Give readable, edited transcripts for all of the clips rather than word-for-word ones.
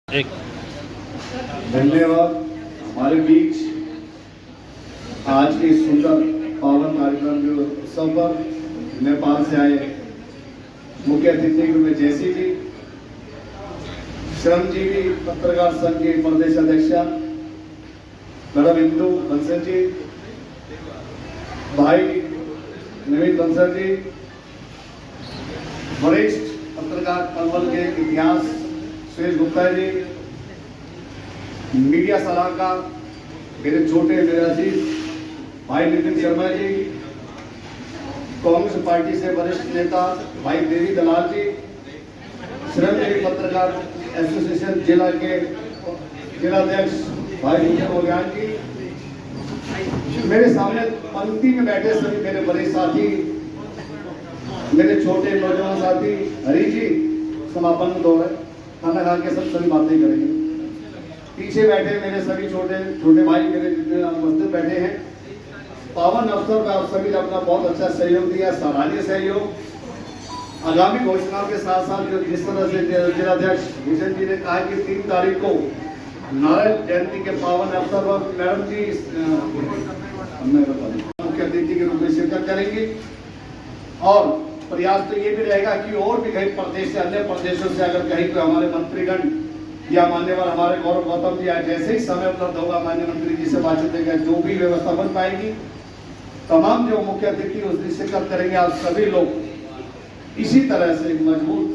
एक धन्यवाद। हमारे बीच आज के सुंदर पावन कार्यक्रम के उत्सव पर नेपाल से आए मुख्य अतिथि में जैसी जी, श्रमजीवी पत्रकार संघ के प्रदेश अध्यक्षा मैडम इंदू बंसल जी, भाई नवीन बंसल जी, वरिष्ठ पत्रकार पलवल के इतिहास सुरेश गुप्ता जी, मीडिया सलाहकार मेरे छोटे मेरे अजीज भाई नितिन शर्मा जी, कांग्रेस पार्टी से वरिष्ठ नेता भाई देवी दलाल जी, श्रमजीवी पत्रकार एसोसिएशन जिला के जिलाध्यक्ष भाई भूषण मोलियान जी, मेरे सामने पंक्ति में बैठे सभी मेरे बड़े साथी, मेरे छोटे नौजवान साथी हरी जी, समापन दौर है, खाना खा के सब सभी बातें करेंगे। पीछे बैठे मेरे सभी छोटे छोटे भाई मेरे जितने उपस्थित बैठे हैं, पावन अवसर पर आप सभी ने अपना बहुत अच्छा सहयोग दिया, सराहनीय सहयोग। आगामी घोषणाओं के साथ साथ जो जिस तरह से जिलाध्यक्ष भूषण जी ने कहा कि 3 तारीख को नारायण जयंती के पावन अवसर पर मैडम जी मुख्य अतिथि के रूप में शिरकत करेंगे और प्रयास तो ये भी रहेगा कि और भी कहीं प्रदेश से अन्य प्रदेशों से अगर कहीं कोई हमारे मंत्रीगण या मान्यवर हमारे गौरव गौतम जी आए, जैसे ही समय उपलब्ध होगा माननीय मंत्री जी से बातचीत करेंगे, जो भी व्यवस्था बन पाएगी तमाम जो मुख्य अतिथि उस दिन शिरकत करेंगे। आप सभी लोग इसी तरह से मजबूत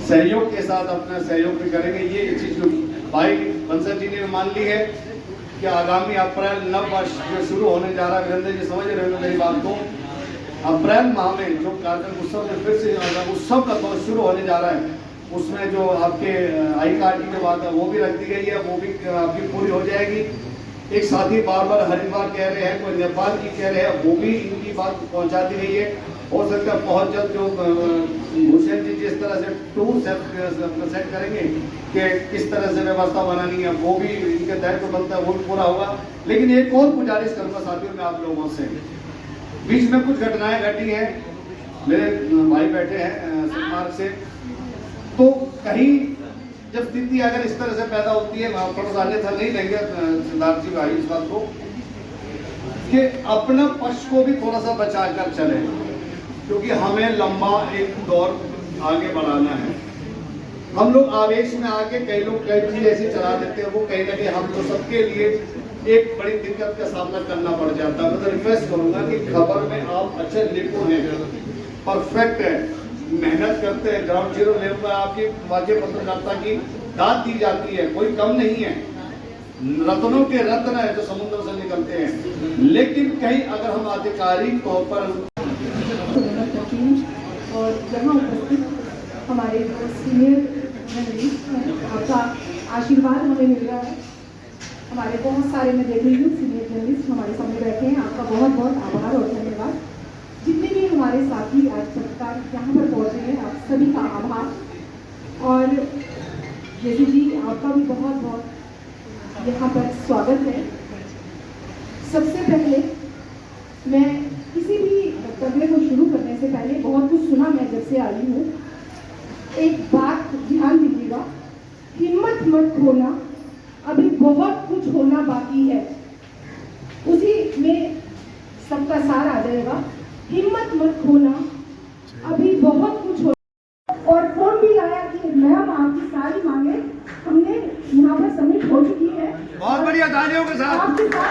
सहयोग के साथ अपना सहयोग भी करेंगे। ये चीज जो भाई बंसल जी ने मान ली है कि आगामी अप्रैल नव वर्ष जो शुरू होने जा रहा है, वीरेंद्र जी समझ रहे हो मेरी बात को, अप्रैल माह में जो कार्यक्रम उत्सव में फिर से उत्सव का दौर शुरू होने जा रहा है, उसमें जो आपके आई कार्ड की जो बात है वो भी रख दी गई है, वो भी आपकी पूरी हो जाएगी। एक साथी बार बार हरिद्वार कह रहे हैं, कोई नेपाल की कह रहे हैं, वो भी इनकी बात पहुंचा दी गई है। हो सकता है बहुत जल्द जो भूषण जी जिस तरह से टूर सेट करेंगे कि किस तरह से व्यवस्था बनानी है, वो भी इनके दायित्व बनता है, वो भी पूरा होगा। लेकिन एक और गुजारिश करूंगा साथियों में आप लोगों से, बीच में कुछ घटनाएं घटी हैं, मेरे भाई बैठे हैं मार्ग से, तो कहीं जब स्थिति अगर इस तरह से पैदा होती है, थोड़ा अन्यथा नहीं लेंगे सिद्धार्थ जी भाई इस बात को, कि अपना पक्ष को भी थोड़ा सा बचा कर चले, क्योंकि हमें लंबा एक दौर आगे बढ़ाना है। हम लोग आवेश में आके कई लोग कई चीज ऐसी चला देते हैं, वो कहीं ना कहीं हम तो सबके लिए एक बड़ी दिक्कत का सामना करना पड़ जाता है। मैं तो रिक्वेस्ट करूंगा कि खबर में आप अच्छे निपुण हैं, परफेक्ट है, मेहनत करते हैं, ग्राउंड जीरो लेवल पर आपकी वाद्य पत्रकारिता की दाद दी जाती है, कोई कम नहीं है, रत्नों के रत्न है जो समुद्र से निकलते हैं। लेकिन कहीं अगर हम आधिकारिक तौर पर और यहाँ उपस्थित हमारे सीनियर जर्नलिस्ट हैं, आपका आशीर्वाद हमें मिल रहा है। हमारे बहुत सारे मैं देख रही हूँ सीनियर जर्नलिस्ट हमारे सामने बैठे हैं, आपका बहुत बहुत आभार और धन्यवाद। जितने भी हमारे साथी आज पत्रकार यहाँ पर पहुँचे हैं, आप सभी का आभार। और जैसे जी आपका भी बहुत बहुत यहाँ पर स्वागत है। सबसे पहले मैं किसी भी वक्तव्य को शुरू करने से पहले, बहुत कुछ सुना मैं जब से आई हूँ, एक बात ध्यान दीजिएगा, हिम्मत मत खोना, अभी बहुत कुछ होना बाकी है। उसी में सबका सार आ जाएगा, हिम्मत मत खोना, अभी बहुत कुछ हो। और फोन भी आया कि मैम आपकी सारी मांगे हमने यहाँ पर सबमिट हो चुकी है। बहुत बढ़िया, तालियों के साथ आपके साथ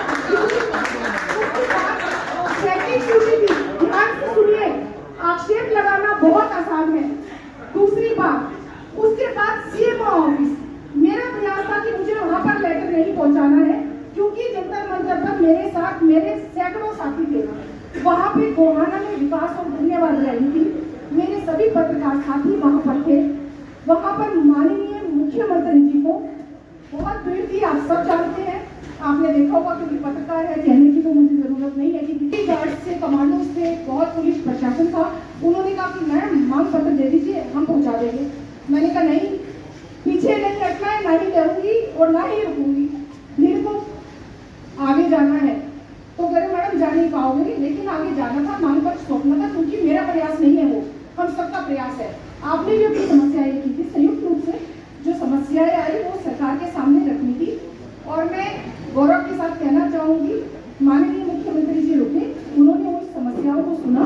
सेकंड ड्यूटी भी ध्यान से सुनिए, आक्षेप लगाना बहुत आसान है। दूसरी बात, उसके बाद सीएमओ ऑफिस, मेरा प्रयास था कि मुझे वहां पर लेटर नहीं पहुंचाना है, क्योंकि जंतर मंतर पर मेरे साथ मेरे सैकड़ों साथी थे। वहां पे गोहाना में विकास और धन्यवाद रैली थी, मेरे सभी पत्रकार साथी वहां पर थे। वहां पर माननीय मुख्यमंत्री जी को बहुत भीड़ थी, आप सब जानते हैं, आपने देखा होगा, क्योंकि पत्रकार है, कहने की तो मुझे जरूरत नहीं है कि गार्ड से, कमांडो से, बहुत पुलिस प्रशासन था। उन्होंने कहा कि मैम मांग पत्र दे दीजिए, हम पहुंचा देंगे। मैंने कहा नहीं, पीछे नहीं हटना है, ना ही डरूंगी और ना ही रुकूंगी, भीड़ को आगे जाना है। तो कह रहे मैडम जा नहीं पाओगे, लेकिन आगे जाना था, मांग पत्र सौंपना था, क्योंकि मेरा प्रयास नहीं है, वो हम सबका प्रयास है। आपने भी अपनी समस्या ये की थी संयुक्त रूप से, जो समस्याएं आई वो सरकार के सामने रखनी थी। और मैं गौरव के साथ कहना चाहूंगी, माननीय मुख्यमंत्री जी रुके, उन्होंने उन समस्याओं को सुना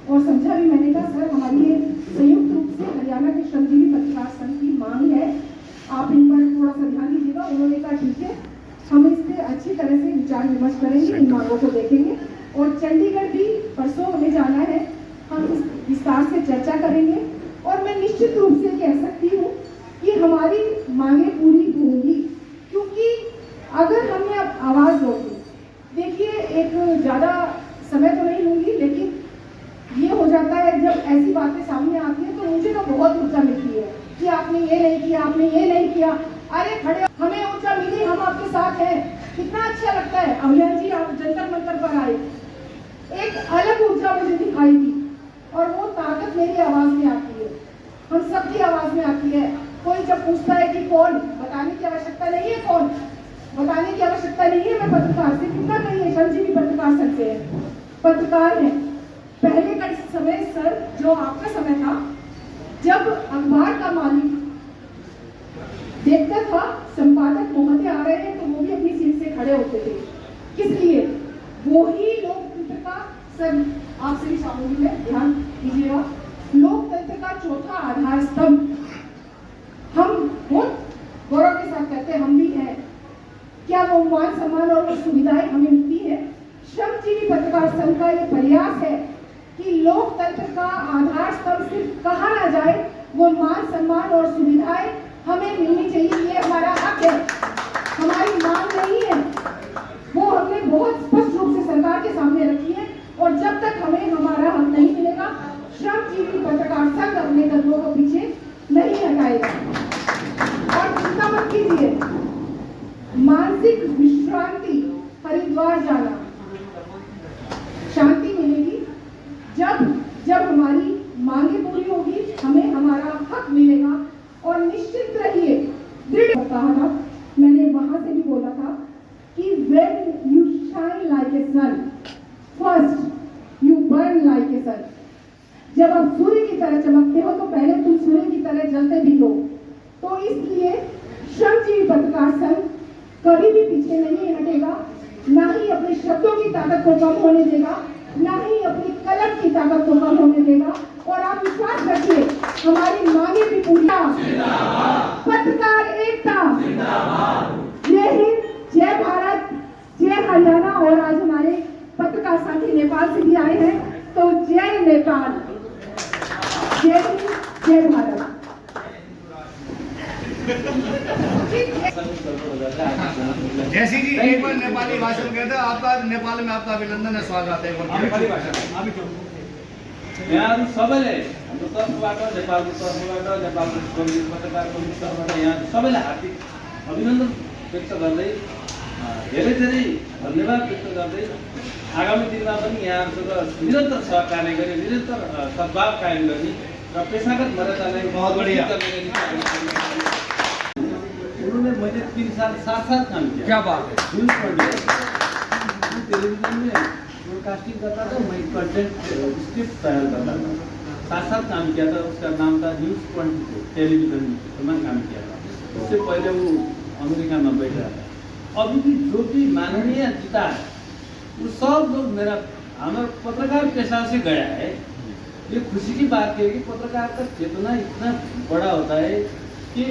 और समझा भी। मैंने कहा सर हमारी ये संयुक्त रूप से हरियाणा के श्रमजीवी पत्रकार संघ की मांग है, आप इन पर थोड़ा सा ध्यान दीजिएगा। उन्होंने कहा ठीक है, हम इस पे अच्छी तरह से विचार विमर्श करेंगे, इन मांगों को देखेंगे। और चंडीगढ़ भी परसों हमें जाना है, हम इस विस्तार से चर्चा करेंगे। और मैं निश्चित रूप से कह सकती हूँ कि हमारी मांगे पूरी होंगी, क्योंकि अगर हमने अब आवाज होगी, देखिए एक ज़्यादा समय तो नहीं लूंगी, लेकिन ये हो जाता है जब ऐसी बातें सामने आती है तो मुझे तो बहुत ऊर्जा मिलती है कि आपने ये नहीं किया, आपने ये नहीं किया। अरे खड़े, हमें ऊर्जा मिली, हम आपके साथ हैं, कितना अच्छा लगता है। अभियान जी आप जंतर मंतर पर आए, एक अलग ऊर्जा मुझे दिखाई दी और वो ताकत मेरी आवाज में आती है, हम सबकी आवाज में आती है। कोई जब पूछता है कि कौन, बताने की आवश्यकता नहीं है, कौन बताने की आवश्यकता नहीं है। मैं पत्रकार से कितना कहिए, श्रमजीवी पत्रकार संघ से है, पत्रकार है। पहले का समय सर, जो आपका समय था, जब अखबार का मालिक देखता था संपादक महोदय आ रहे हैं तो वो भी अपनी सीट से खड़े होते थे। किस लिए? वो ही लोकतंत्र का, सर आपसे भी चाहूंगी मैं, ध्यान दीजिएगा, लोकतंत्र का चौथा आधार स्तंभ हम बहुत गौरव के साथ कहते हैं, हम भी हैं। क्या वो मान सम्मान और वो सुविधाएं हमें मिलती है? श्रमजीवी पत्रकार संघ का ये प्रयास है कि लोकतंत्र का आधार स्तंभ सिर्फ कहा ना जाए, वो मान सम्मान और सुविधाएं हमें मिलनी चाहिए। ये हमारा हक है, हमारी मांग नहीं है। वो हमने बहुत स्पष्ट रूप से सरकार के सामने रखी है। और जब तक हमें हमारा हक नहीं मिलेगा, श्रमजीवी पत्रकार संघ अपने कदमों को पीछे नहीं हटाएगा। और चिंता मत कीजिए, मानसिक विश्रांति, हरिद्वार जाना, शांति मिलेगी जब हमारी मांगे पूरी होगी, हमें हमारा हक मिलेगा। और निश्चित रहिए, दृढ़ कहा था, मैंने वहां से भी बोला था कि when you shine like a sun, first you burn like a sun। जब आप सूर्य की तरह चमकते हो तो पहले तुम सूर्य की तरह जलते भी हो। तो इसलिए श्रमजीवी पत्रकार संघ कभी भी पीछे नहीं हटेगा, ना ही अपने शब्दों की ताकत को कम होने देगा, ना ही अपनी कलम की ताकत को कम होने देगा। और आप विश्वास रखिए, हमारी मांगे भी पूरी। पत्रकार एकता, जय हिंद, जय भारत, जय हरियाणा। और आज हमारे पत्रकार साथी नेपाल से भी आए हैं, तो जय नेपाल, जय हिंद, जय भारत। जैसी जी एक बार नेपाली भाषण कहते हैं, आपका नेपाल में आपका अभिनंदन है, स्वागत है। नेपाली भाषा यहाँ सबैले हाम्रो तर्फबाट, नेपालको तर्फबाट, नेपालको श्रमजीवी पत्रकारको तर्फबाट यहाँ सबैलाई हार्दिक अभिनन्दन व्यक्त गर्दै, धेरै धेरै धन्यवाद व्यक्त गर्दै, आगामी दिनमा पनि यहाँहरूसँग निरन्तर सहकार्य गरी, निरन्तर सद्भाव कायम गर्ने र पेसागत मर्यादालाई बहुत बढिया। उन्होंने मुझे 3 साल साथ काम किया। क्या बात है। टेलीविजन में ब्रॉडकास्टिंग करता था, मैं कंटेंट स्क्रिप्ट तैयार करता था, साथ काम किया था। उसका नाम था न्यूज़ 24 टेलीविजन में काम किया था। उससे पहले वो अमेरिका में बैठा था। अभी भी जो भी माननीय जीता है वो सब लोग मेरा हमारा पत्रकार पेशा से गया है। ये खुशी की बात है कि पत्रकार का चेतना इतना बड़ा होता है कि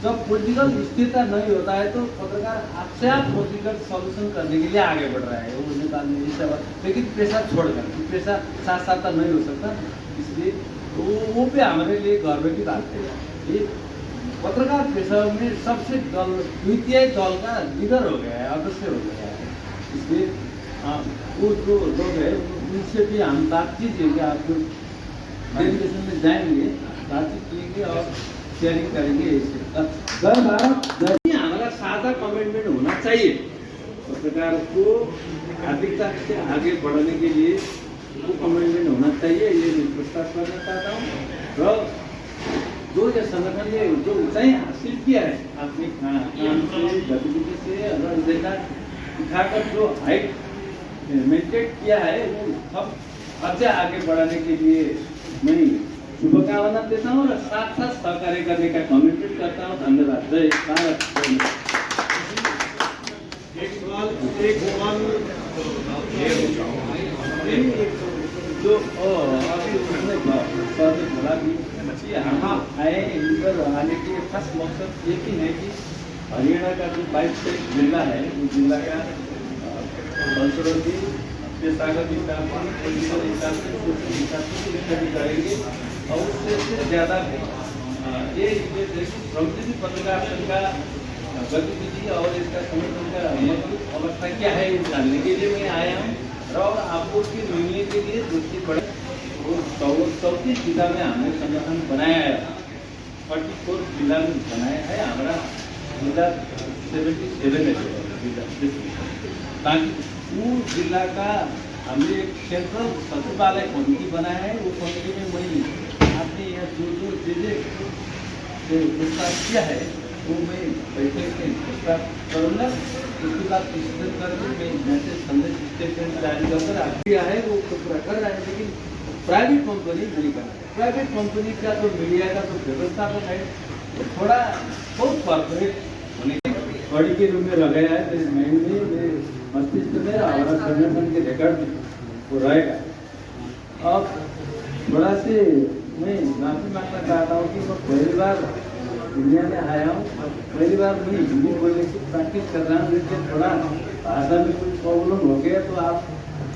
जब पॉलिटिकल स्थिरता नहीं होता है तो पत्रकार आपसे आप पॉलिटिकल सॉल्यूशन करने के लिए आगे बढ़ रहा है, वो निकालने की सेवा। लेकिन पेशा छोड़कर, पेशा साथ साथ तो नहीं हो सकता, इसलिए वो भी हमारे लिए गर्व की बात है। ये पत्रकार पेशा में सबसे द्वितीय दल का लीडर हो गया है, अवश्य हो गया है। इसलिए वो जो लोग है उनसे भी हम बातचीत है कि आप जो डेलीगेशन में जाएंगे, बातचीत करेंगे और शेयरिंग करेंगे। जय भारत, जय। हमारा सादा कमिटमेंट होना चाहिए पत्रकार को आर्थिकता से आगे बढ़ाने के लिए, वो कमिटमेंट होना चाहिए। ये मैं प्रस्ताव करना चाहता हूँ। और जो ये संगठन ने जो ऊंचाई हासिल किया है अपने काम से, गतिविधि से, और देखा दिखाकर जो हाइट मेंटेन किया है, वो सब अच्छे आगे बढ़ाने के लिए मैं शुभकामना देता हूँ और साथ साथ सहकार्य करने का कमिटमेंट करता हूँ। धन्यवाद। जय भारत। जो अभी उसने सर ने बोला कि हम आए इन पर आने के खास मकसद एक ही है कि हरियाणा का जो 22 जिला है, उस जिला का संस्कृति पेशागत हिसाब से, पोलिटिकल हिसाब से, सोशल हिसाब से स्टडी करेंगे और उससे ज़्यादा ये प्रमुख पत्रकार संघ का गतिविधि और इसका संगठन का मजबूत अवस्था क्या है ये जानने के लिए मैं आया हूँ और आपको उसके मिलने के लिए दूसरी बड़े 34 जिला में हमने संगठन बनाया है। 34 जिला में बनाया है। हमारा जिला 77 है ताकि वो जिला का हमने एक सेंट्रल सचिवालय कमेटी बनाया है। वो कमेटी में वही आपने यहाँ जो चीजें प्रस्ताव किया है वो मैं बैठे के प्रस्ताव करूँगा। उसके बाद डिसीजन करके मैं यहाँ से संदेश स्टेटमेंट जारी कर किया है वो तो पूरा कर रहा है। लेकिन प्राइवेट कंपनी नहीं कर रहा है। प्राइवेट कंपनी का जो मीडिया का जो व्यवस्थापन है वो थोड़ा बहुत कॉर्पोरेट होने बड़ी के रूप में रह गया है। तो माइंड में मस्तिष्क में हमारा संगठन के रिकॉर्ड वो रहेगा। अब थोड़ा से मैं माफी मांगना चाहता हूँ कि मैं पहली बार दुनिया में आया हूँ, पहली बार मैं हिंदी बोलने की प्रैक्टिस कर रहा हूँ। लेकिन थोड़ा भाषा में कुछ प्रॉब्लम हो गया तो आप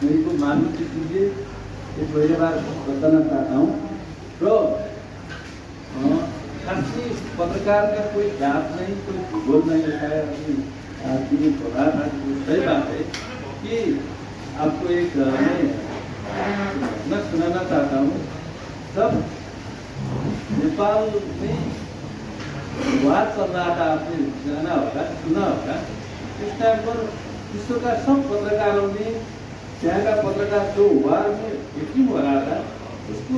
मेरे को मालूम कीजिए। ये पहली बार बताना चाहता हूँ। तो खासी पत्रकार का कोई जात नहीं, कोई भूगोल नहीं होता है। अपनी प्रभाव सही बात है कि आपको एक मैं सुनाना चाहता हूँ। तब नेपाल में वार चल रहा था, आपने जाना होगा, सुना होगा। इस टाइम पर विश्व का सब पत्रकारों ने, यहाँ का पत्रकार जो वार में विक्टिम हो रहा था उसको